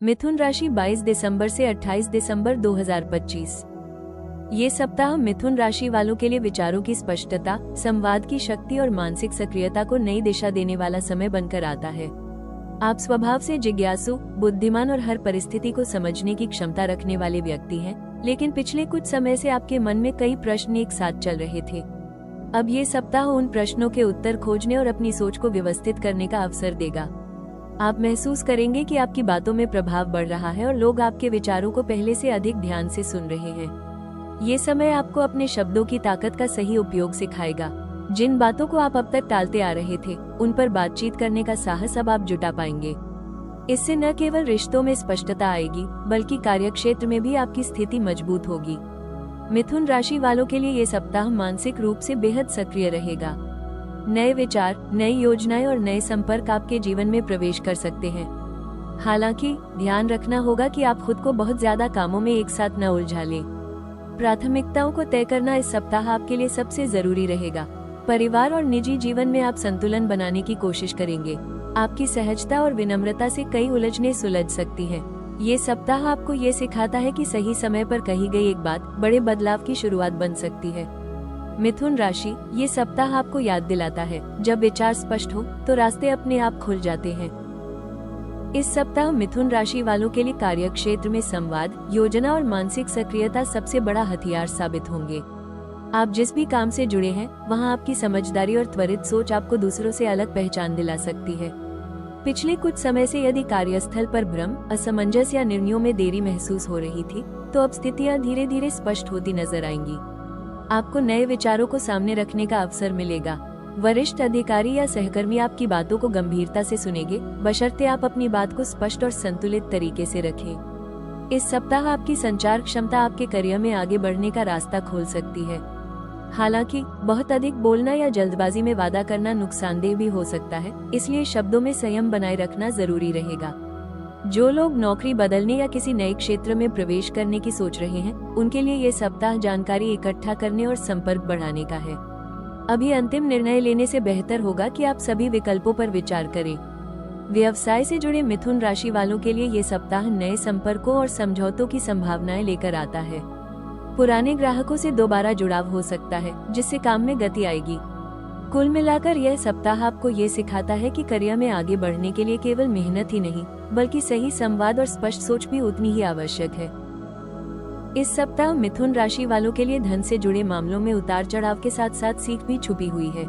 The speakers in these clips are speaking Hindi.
मिथुन राशि 22 दिसंबर से 28 दिसंबर 2025। ये सप्ताह मिथुन राशि वालों के लिए विचारों की स्पष्टता, संवाद की शक्ति और मानसिक सक्रियता को नई दिशा देने वाला समय बनकर आता है। आप स्वभाव से जिज्ञासु, बुद्धिमान और हर परिस्थिति को समझने की क्षमता रखने वाले व्यक्ति हैं, लेकिन पिछले कुछ समय से आपके मन में कई प्रश्न एक साथ चल रहे थे। अब ये सप्ताह उन प्रश्नों के उत्तर खोजने और अपनी सोच को व्यवस्थित करने का अवसर देगा। आप महसूस करेंगे कि आपकी बातों में प्रभाव बढ़ रहा है और लोग आपके विचारों को पहले से अधिक ध्यान से सुन रहे हैं। ये समय आपको अपने शब्दों की ताकत का सही उपयोग सिखाएगा। जिन बातों को आप अब तक टालते आ रहे थे, उन पर बातचीत करने का साहस अब आप जुटा पाएंगे। इससे न केवल रिश्तों में स्पष्टता आएगी, बल्कि कार्यक्षेत्र में भी आपकी स्थिति मजबूत होगी। मिथुन राशि वालों के लिए ये सप्ताह मानसिक रूप से बेहद सक्रिय रहेगा। नए विचार, नई योजनाएं और नए संपर्क आपके जीवन में प्रवेश कर सकते हैं। हालांकि ध्यान रखना होगा कि आप खुद को बहुत ज्यादा कामों में एक साथ न उलझा लें। प्राथमिकताओं को तय करना इस सप्ताह आपके लिए सबसे जरूरी रहेगा। परिवार और निजी जीवन में आप संतुलन बनाने की कोशिश करेंगे। आपकी सहजता और विनम्रता से कई उलझनें सुलझ सकती हैं। ये सप्ताह आपको ये सिखाता है कि सही समय पर कही गई एक बात बड़े बदलाव की शुरुआत बन सकती है। मिथुन राशि, ये सप्ताह आपको याद दिलाता है, जब विचार स्पष्ट हो तो रास्ते अपने आप खुल जाते हैं। इस सप्ताह मिथुन राशि वालों के लिए कार्यक्षेत्र में संवाद, योजना और मानसिक सक्रियता सबसे बड़ा हथियार साबित होंगे। आप जिस भी काम से जुड़े हैं, वहां आपकी समझदारी और त्वरित सोच आपको दूसरों से अलग पहचान दिला सकती है। पिछले कुछ समय से यदि कार्यस्थल पर भ्रम, असमंजस या निर्णयों में देरी महसूस हो रही थी, तो अब स्थितियां धीरे धीरे स्पष्ट होती नजर आएंगी। आपको नए विचारों को सामने रखने का अवसर मिलेगा। वरिष्ठ अधिकारी या सहकर्मी आपकी बातों को गंभीरता से सुनेंगे, बशर्ते आप अपनी बात को स्पष्ट और संतुलित तरीके से रखें। इस सप्ताह आपकी संचार क्षमता आपके करियर में आगे बढ़ने का रास्ता खोल सकती है। हालांकि बहुत अधिक बोलना या जल्दबाजी में वादा करना नुकसानदेह भी हो सकता है, इसलिए शब्दों में संयम बनाए रखना जरूरी रहेगा। जो लोग नौकरी बदलने या किसी नए क्षेत्र में प्रवेश करने की सोच रहे हैं, उनके लिए ये सप्ताह जानकारी इकट्ठा करने और संपर्क बढ़ाने का है। अभी अंतिम निर्णय लेने से बेहतर होगा कि आप सभी विकल्पों पर विचार करें। व्यवसाय से जुड़े मिथुन राशि वालों के लिए ये सप्ताह नए संपर्कों और समझौतों की संभावनाएं लेकर आता है। पुराने ग्राहकों से दोबारा जुड़ाव हो सकता है, जिससे काम में गति आएगी। कुल मिलाकर यह सप्ताह आपको ये सिखाता है कि करियर में आगे बढ़ने के लिए केवल मेहनत ही नहीं, बल्कि सही संवाद और स्पष्ट सोच भी उतनी ही आवश्यक है। इस सप्ताह मिथुन राशि वालों के लिए धन से जुड़े मामलों में उतार चढ़ाव के साथ साथ सीख भी छुपी हुई है।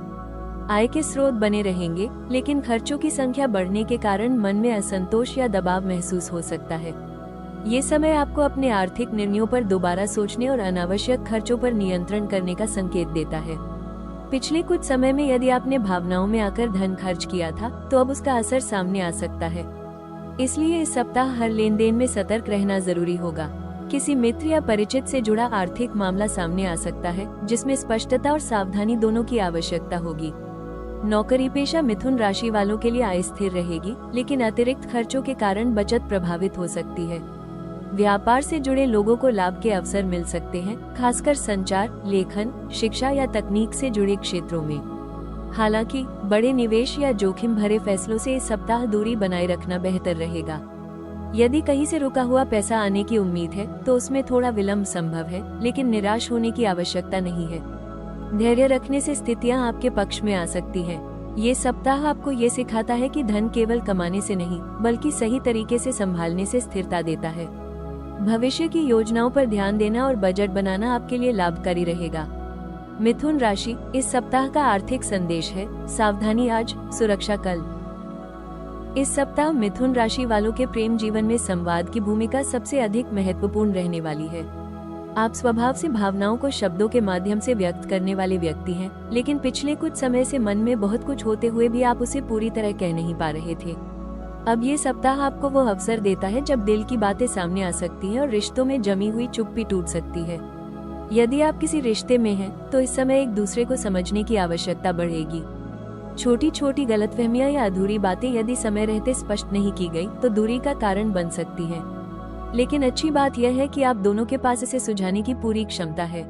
आय के स्रोत बने रहेंगे, लेकिन खर्चों की संख्या बढ़ने के कारण मन में असंतोष या दबाव महसूस हो सकता है। ये समय आपको अपने आर्थिक निर्णयों पर दोबारा सोचने और अनावश्यक खर्चों पर नियंत्रण करने का संकेत देता है। पिछले कुछ समय में यदि आपने भावनाओं में आकर धन खर्च किया था, तो अब उसका असर सामने आ सकता है। इसलिए इस सप्ताह हर लेन देन में सतर्क रहना जरूरी होगा। किसी मित्र या परिचित से जुड़ा आर्थिक मामला सामने आ सकता है, जिसमें स्पष्टता और सावधानी दोनों की आवश्यकता होगी। नौकरी पेशा मिथुन राशि वालों के लिए आय स्थिर रहेगी, लेकिन अतिरिक्त खर्चों के कारण बचत प्रभावित हो सकती है। व्यापार से जुड़े लोगों को लाभ के अवसर मिल सकते हैं, खासकर संचार, लेखन, शिक्षा या तकनीक से जुड़े क्षेत्रों में। हालांकि बड़े निवेश या जोखिम भरे फैसलों से इस सप्ताह दूरी बनाए रखना बेहतर रहेगा। यदि कहीं से रुका हुआ पैसा आने की उम्मीद है, तो उसमें थोड़ा विलंब संभव है, लेकिन निराश होने की आवश्यकता नहीं है। धैर्य रखने से स्थितियां आपके पक्ष में आ सकती हैं। ये सप्ताह आपको ये सिखाता है कि धन केवल कमाने से नहीं, बल्कि सही तरीके से संभालने से स्थिरता देता है। भविष्य की योजनाओं पर ध्यान देना और बजट बनाना आपके लिए लाभकारी रहेगा। मिथुन राशि, इस सप्ताह का आर्थिक संदेश है, सावधानी आज, सुरक्षा कल। इस सप्ताह मिथुन राशि वालों के प्रेम जीवन में संवाद की भूमिका सबसे अधिक महत्वपूर्ण रहने वाली है। आप स्वभाव से भावनाओं को शब्दों के माध्यम से व्यक्त करने वाले व्यक्ति हैं, लेकिन पिछले कुछ समय से मन में बहुत कुछ होते हुए भी आप उसे पूरी तरह कह नहीं पा रहे थे। अब ये सप्ताह आपको वो अवसर देता है जब दिल की बातें सामने आ सकती हैं और रिश्तों में जमी हुई चुप्पी टूट सकती है। यदि आप किसी रिश्ते में हैं, तो इस समय एक दूसरे को समझने की आवश्यकता बढ़ेगी। छोटी छोटी गलतफहमियां या अधूरी बातें यदि समय रहते स्पष्ट नहीं की गई, तो दूरी का कारण बन सकती हैं। लेकिन अच्छी बात यह है कि आप दोनों के पास इसे सुलझाने की पूरी क्षमता है।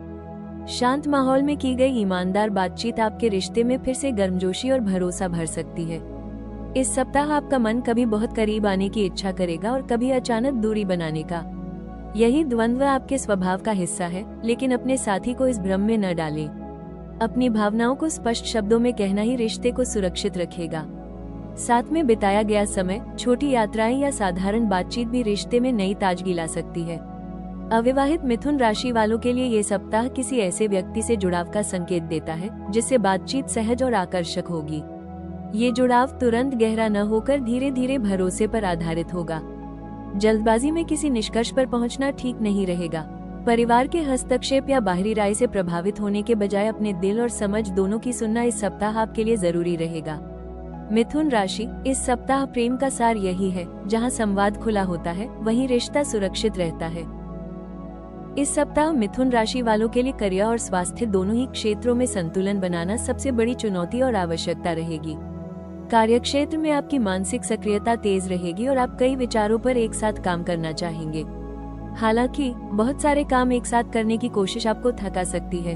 शांत माहौल में की गई ईमानदार बातचीत आपके रिश्ते में फिर से गर्मजोशी और भरोसा भर सकती है। इस सप्ताह आपका मन कभी बहुत करीब आने की इच्छा करेगा और कभी अचानक दूरी बनाने का। यही द्वंद्व आपके स्वभाव का हिस्सा है, लेकिन अपने साथी को इस भ्रम में न डालें। अपनी भावनाओं को स्पष्ट शब्दों में कहना ही रिश्ते को सुरक्षित रखेगा। साथ में बिताया गया समय, छोटी यात्राएं या साधारण बातचीत भी रिश्ते में नई ताजगी ला सकती है। अविवाहित मिथुन राशि वालों के लिए ये सप्ताह किसी ऐसे व्यक्ति से जुड़ाव का संकेत देता है जिससे बातचीत सहज और आकर्षक होगी। ये जुड़ाव तुरंत गहरा न होकर धीरे धीरे भरोसे पर आधारित होगा। जल्दबाजी में किसी निष्कर्ष पर पहुंचना ठीक नहीं रहेगा। परिवार के हस्तक्षेप या बाहरी राय से प्रभावित होने के बजाय अपने दिल और समझ दोनों की सुनना इस सप्ताह आपके लिए जरूरी रहेगा। मिथुन राशि, इस सप्ताह प्रेम का सार यही है, जहां संवाद खुला होता है वहीं रिश्ता सुरक्षित रहता है। इस सप्ताह मिथुन राशि वालों के लिए करियर और स्वास्थ्य दोनों ही क्षेत्रों में संतुलन बनाना सबसे बड़ी चुनौती और आवश्यकता रहेगी। कार्यक्षेत्र में आपकी मानसिक सक्रियता तेज रहेगी और आप कई विचारों पर एक साथ काम करना चाहेंगे। हालांकि बहुत सारे काम एक साथ करने की कोशिश आपको थका सकती है,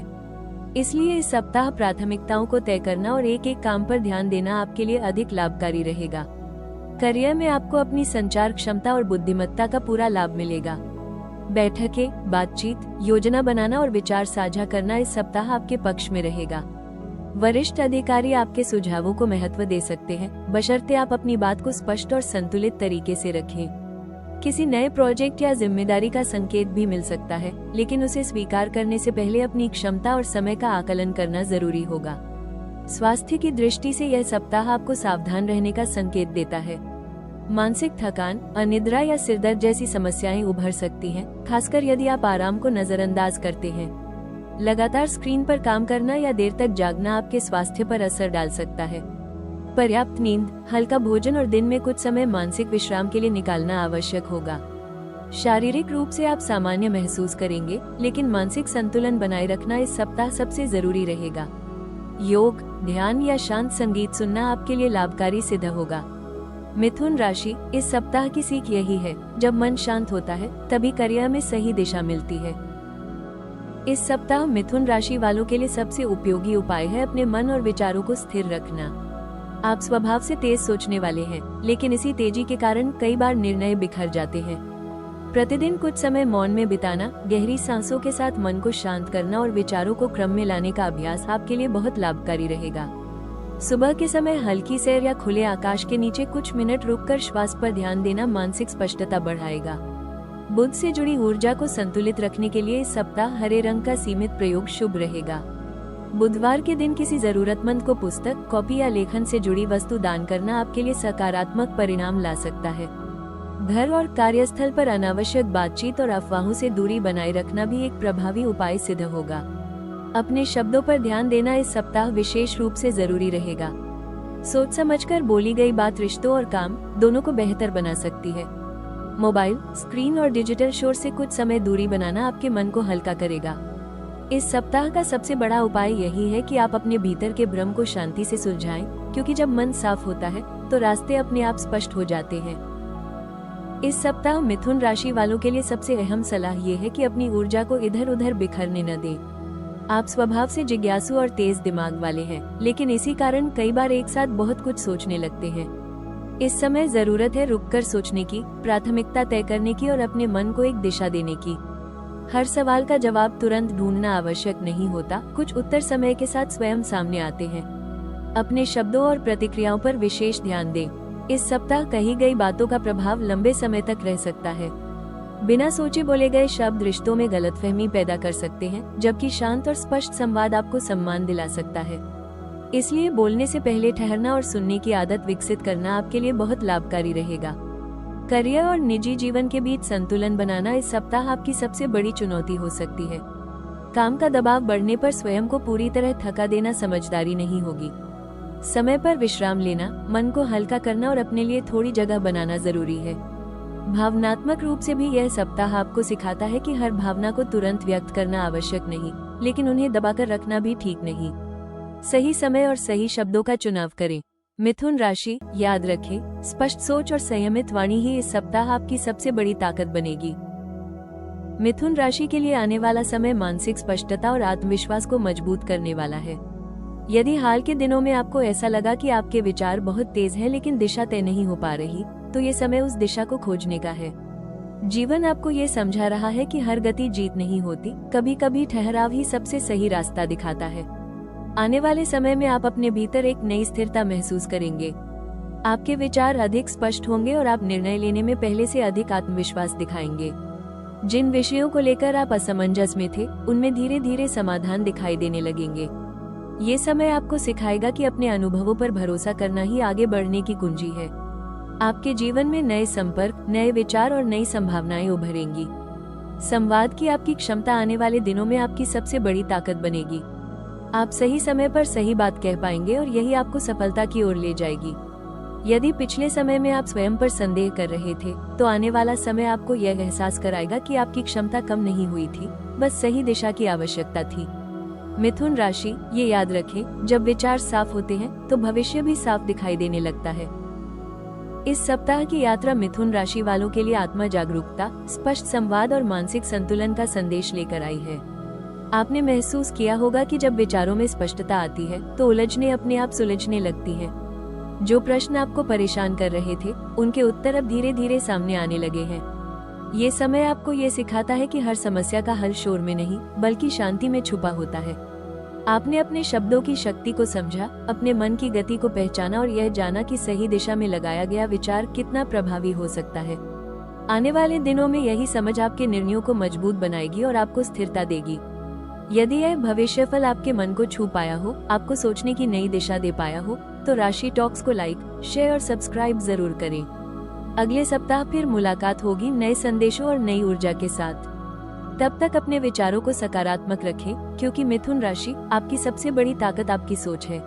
इसलिए इस सप्ताह प्राथमिकताओं को तय करना और एक एक काम पर ध्यान देना आपके लिए अधिक लाभकारी रहेगा। करियर में आपको अपनी संचार क्षमता और बुद्धिमत्ता का पूरा लाभ मिलेगा। बैठकें, बातचीत, योजना बनाना और विचार साझा करना इस सप्ताह आपके पक्ष में रहेगा। वरिष्ठ अधिकारी आपके सुझावों को महत्व दे सकते हैं, बशर्ते आप अपनी बात को स्पष्ट और संतुलित तरीके से रखें। किसी नए प्रोजेक्ट या जिम्मेदारी का संकेत भी मिल सकता है, लेकिन उसे स्वीकार करने से पहले अपनी क्षमता और समय का आकलन करना जरूरी होगा। स्वास्थ्य की दृष्टि से यह सप्ताह आपको सावधान रहने का संकेत देता है। मानसिक थकान, अनिद्रा या सिरदर्द जैसी समस्याएं उभर सकती हैं, खासकर यदि आप आराम को नजरअंदाज करते हैं। लगातार स्क्रीन पर काम करना या देर तक जागना आपके स्वास्थ्य पर असर डाल सकता है। पर्याप्त नींद, हल्का भोजन और दिन में कुछ समय मानसिक विश्राम के लिए निकालना आवश्यक होगा। शारीरिक रूप से आप सामान्य महसूस करेंगे, लेकिन मानसिक संतुलन बनाए रखना इस सप्ताह सबसे जरूरी रहेगा। योग, ध्यान या शांत संगीत सुनना आपके लिए लाभकारी सिद्ध होगा। मिथुन राशि, इस सप्ताह की सीख यही है, जब मन शांत होता है तभी करियर में सही दिशा मिलती है। इस सप्ताह मिथुन राशि वालों के लिए सबसे उपयोगी उपाय है अपने मन और विचारों को स्थिर रखना। आप स्वभाव से तेज सोचने वाले हैं, लेकिन इसी तेजी के कारण कई बार निर्णय बिखर जाते हैं। प्रतिदिन कुछ समय मौन में बिताना, गहरी सांसों के साथ मन को शांत करना और विचारों को क्रम में लाने का अभ्यास आपके लिए बहुत लाभकारी रहेगा। सुबह के समय हल्की सैर या खुले आकाश के नीचे कुछ मिनट रुककर श्वास पर ध्यान देना मानसिक स्पष्टता बढ़ाएगा। बुध से जुड़ी ऊर्जा को संतुलित रखने के लिए इस सप्ताह हरे रंग का सीमित प्रयोग शुभ रहेगा। बुधवार के दिन किसी जरूरतमंद को पुस्तक, कॉपी या लेखन से जुड़ी वस्तु दान करना आपके लिए सकारात्मक परिणाम ला सकता है। घर और कार्यस्थल पर अनावश्यक बातचीत और अफवाहों से दूरी बनाए रखना भी एक प्रभावी उपाय सिद्ध होगा। अपने शब्दों पर ध्यान देना इस सप्ताह विशेष रूप से जरूरी रहेगा। सोच समझकर बोली गई बात रिश्तों और काम दोनों को बेहतर बना सकती है। मोबाइल, स्क्रीन और डिजिटल शोर से कुछ समय दूरी बनाना आपके मन को हल्का करेगा। इस सप्ताह का सबसे बड़ा उपाय यही है कि आप अपने भीतर के भ्रम को शांति से सुलझाएं, क्योंकि जब मन साफ होता है तो रास्ते अपने आप स्पष्ट हो जाते हैं। इस सप्ताह मिथुन राशि वालों के लिए सबसे अहम सलाह ये है कि अपनी ऊर्जा को इधर उधर बिखरने न दें। आप स्वभाव से जिज्ञासु और तेज दिमाग वाले हैं, लेकिन इसी कारण कई बार एक साथ बहुत कुछ सोचने लगते हैं। इस समय जरूरत है रुककर सोचने की, प्राथमिकता तय करने की और अपने मन को एक दिशा देने की। हर सवाल का जवाब तुरंत ढूंढना आवश्यक नहीं होता, कुछ उत्तर समय के साथ स्वयं सामने आते हैं। अपने शब्दों और प्रतिक्रियाओं पर विशेष ध्यान दें। इस सप्ताह कही गई बातों का प्रभाव लंबे समय तक रह सकता है। बिना सोचे बोले गए शब्द रिश्तों में गलतफहमी पैदा कर सकते हैं, जबकि शांत और स्पष्ट संवाद आपको सम्मान दिला सकता है। इसलिए बोलने से पहले ठहरना और सुनने की आदत विकसित करना आपके लिए बहुत लाभकारी रहेगा। करियर और निजी जीवन के बीच संतुलन बनाना इस सप्ताह आपकी सबसे बड़ी चुनौती हो सकती है। काम का दबाव बढ़ने पर स्वयं को पूरी तरह थका देना समझदारी नहीं होगी। समय पर विश्राम लेना, मन को हल्का करना और अपने लिए थोड़ी जगह बनाना जरूरी है। भावनात्मक रूप से भी यह सप्ताह आपको सिखाता है कि हर भावना को तुरंत व्यक्त करना आवश्यक नहीं, लेकिन उन्हें दबाकर रखना भी ठीक नहीं। सही समय और सही शब्दों का चुनाव करें। मिथुन राशि, याद रखें, स्पष्ट सोच और संयमित वाणी ही इस सप्ताह आपकी सबसे बड़ी ताकत बनेगी। मिथुन राशि के लिए आने वाला समय मानसिक स्पष्टता और आत्मविश्वास को मजबूत करने वाला है। यदि हाल के दिनों में आपको ऐसा लगा कि आपके विचार बहुत तेज हैं लेकिन दिशा तय नहीं हो पा रही, तो ये समय उस दिशा को खोजने का है। जीवन आपको ये समझा रहा है कि हर गति जीत नहीं होती, कभी कभी ठहराव ही सबसे सही रास्ता दिखाता है। आने वाले समय में आप अपने भीतर एक नई स्थिरता महसूस करेंगे। आपके विचार अधिक स्पष्ट होंगे और आप निर्णय लेने में पहले से अधिक आत्मविश्वास दिखाएंगे। जिन विषयों को लेकर आप असमंजस में थे, उनमें धीरे धीरे समाधान दिखाई देने लगेंगे। ये समय आपको सिखाएगा कि अपने अनुभवों पर भरोसा करना ही आगे बढ़ने की कुंजी है। आपके जीवन में नए संपर्क, नए विचार और नई संभावनाएं उभरेंगी। संवाद की आपकी क्षमता आने वाले दिनों में आपकी सबसे बड़ी ताकत बनेगी। आप सही समय पर सही बात कह पाएंगे और यही आपको सफलता की ओर ले जाएगी। यदि पिछले समय में आप स्वयं पर संदेह कर रहे थे, तो आने वाला समय आपको यह एहसास कराएगा कि आपकी क्षमता कम नहीं हुई थी, बस सही दिशा की आवश्यकता थी। मिथुन राशि, ये याद रखें, जब विचार साफ होते हैं तो भविष्य भी साफ दिखाई देने लगता है। इस सप्ताह की यात्रा मिथुन राशि वालों के लिए आत्मा जागरूकता, स्पष्ट संवाद और मानसिक संतुलन का संदेश लेकर आई है। आपने महसूस किया होगा कि जब विचारों में स्पष्टता आती है तो उलझने अपने आप सुलझने लगती हैं। जो प्रश्न आपको परेशान कर रहे थे, उनके उत्तर अब धीरे धीरे सामने आने लगे हैं। ये समय आपको ये सिखाता है कि हर समस्या का हल शोर में नहीं, बल्कि शांति में छुपा होता है। आपने अपने शब्दों की शक्ति को समझा, अपने मन की गति को पहचाना और यह जाना कि सही दिशा में लगाया गया विचार कितना प्रभावी हो सकता है। आने वाले दिनों में यही समझ आपके निर्णयों को मजबूत बनाएगी और आपको स्थिरता देगी। यदि यह भविष्यफल आपके मन को छू पाया हो, आपको सोचने की नई दिशा दे पाया हो, तो राशि टॉक्स को लाइक, शेयर और सब्सक्राइब जरूर करें। अगले सप्ताह फिर मुलाकात होगी नए संदेशों और नई ऊर्जा के साथ। तब तक अपने विचारों को सकारात्मक रखें, क्योंकि मिथुन राशि, आपकी सबसे बड़ी ताकत आपकी सोच है।